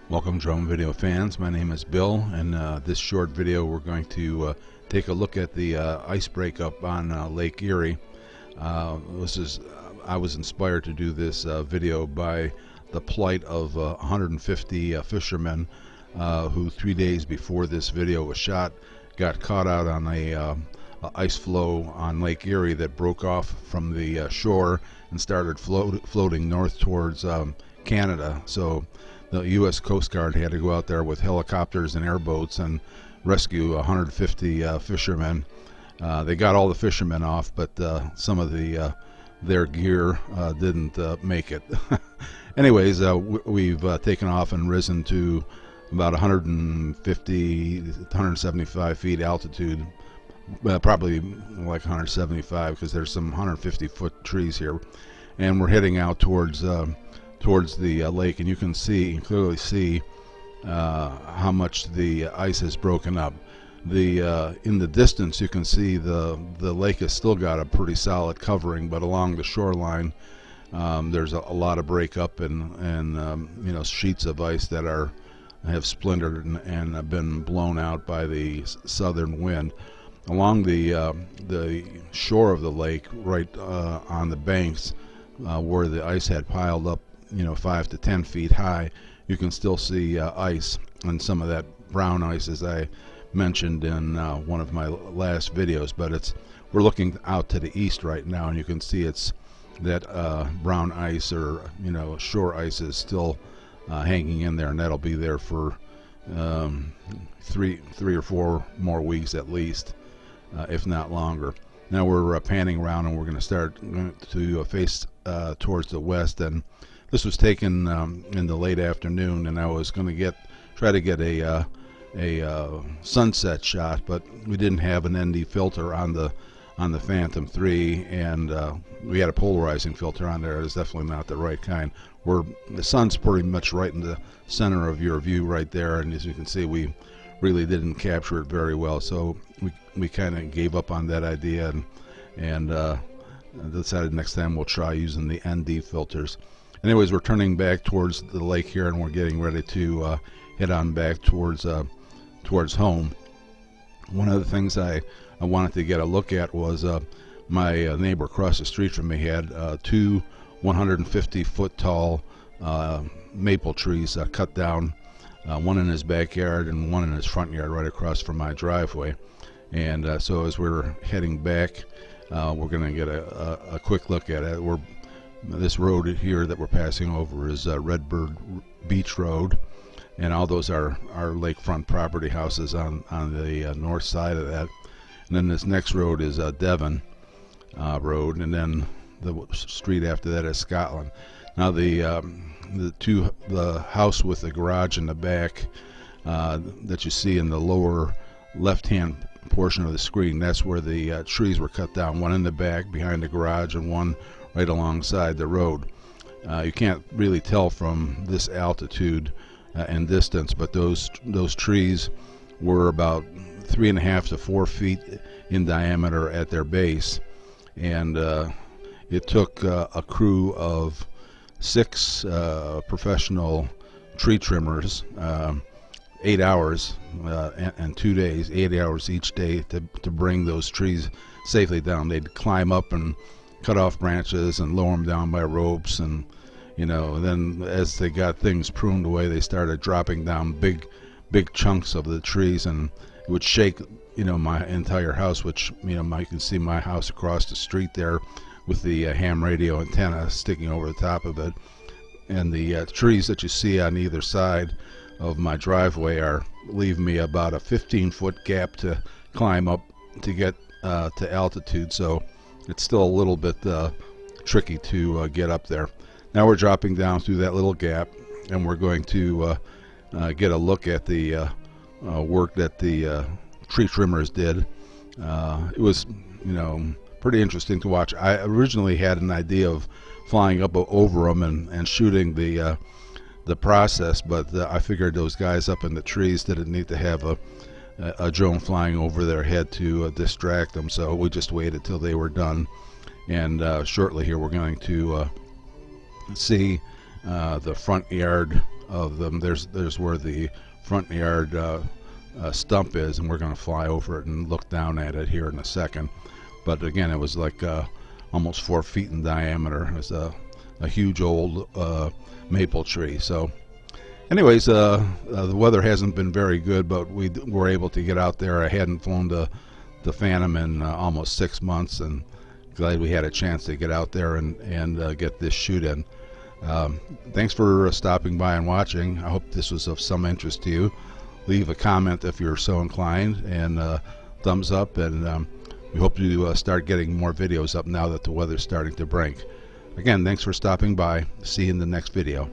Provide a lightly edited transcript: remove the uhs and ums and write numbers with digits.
Welcome, drone video fans. My name is Bill, and this short video we're going to take a look at the ice breakup on Lake Erie. I was inspired to do this video by the plight of 150 fishermen who 3 days before this video was shot got caught out on a ice floe on Lake Erie that broke off from the shore and started floating north towards Canada. So the U.S. Coast Guard had to go out there with helicopters and airboats and rescue 150 fishermen. They got all the fishermen off, but some of their gear didn't make it. Anyways, we've taken off and risen to about 150, 175 feet altitude. Probably like 175 because there's some 150-foot trees here, and we're heading out towards the lake, and you can clearly see how much the ice has broken up. In the distance you can see the lake has still got a pretty solid covering, but along the shoreline there's a lot of breakup and sheets of ice that have splintered and have been blown out by the southern wind. Along the shore of the lake, right on the banks where the ice had piled up 5 to 10 feet high, you can still see ice, and some of that brown ice, as I mentioned in one of my last videos. But we're looking out to the east right now, and you can see it's that brown ice, or shore ice, is still hanging in there, and that'll be there for three or four more weeks at least, if not longer. Now we're panning around, and we're going to start to face towards the west. And this was taken in the late afternoon, and I was going to try to get a sunset shot, but we didn't have an ND filter on the Phantom 3, and we had a polarizing filter on there. It's definitely not the right kind. The sun's pretty much right in the center of your view right there, and as you can see, we really didn't capture it very well. So we kind of gave up on that idea and decided next time we'll try using the ND filters. Anyways, we're turning back towards the lake here, and we're getting ready to head on back towards home. One of the things I wanted to get a look at was my neighbor across the street from me had two 150-foot tall maple trees cut down, one in his backyard and one in his front yard right across from my driveway. And so as we're heading back, we're going to get a quick look at it. This road here that we're passing over is Redbird Beach Road, and all those are lakefront property houses on the north side of that. And then this next road is Devon Road, and then the street after that is Scotland. Now the house with the garage in the back that you see in the lower left-hand portion of the screen, that's where the trees were cut down. One in the back behind the garage, and one right alongside the road. You can't really tell from this altitude and distance, but those trees were about 3.5 to 4 feet in diameter at their base, and it took a crew of 6 professional tree trimmers 8 hours and 2 days, 8 hours each day to bring those trees safely down. They'd climb up and cut off branches and lower them down by ropes, and then as they got things pruned away, they started dropping down big chunks of the trees, and it would shake my entire house, which you can see my house across the street there with the ham radio antenna sticking over the top of it. And the trees that you see on either side of my driveway leave me about a 15-foot gap to climb up to get to altitude, so it's still a little bit tricky to get up there. Now we're dropping down through that little gap, and we're going to get a look at the work that the tree trimmers did. It was pretty interesting to watch. I originally had an idea of flying up over them and shooting the process, but I figured those guys up in the trees didn't need to have a drone flying over their head to distract them, so we just waited till they were done. And shortly here we're going to see the front yard of them. There's where the front yard stump is, and we're going to fly over it and look down at it here in a second. But again, it was like almost 4 feet in diameter. It was a huge old maple tree. So anyways, the weather hasn't been very good, but we were able to get out there. I hadn't flown the Phantom in almost 6 months, and glad we had a chance to get out there and get this shoot in. Thanks for stopping by and watching. I hope this was of some interest to you. Leave a comment if you're so inclined, and thumbs up, and we hope to start getting more videos up now that the weather's starting to break. Again, thanks for stopping by. See you in the next video.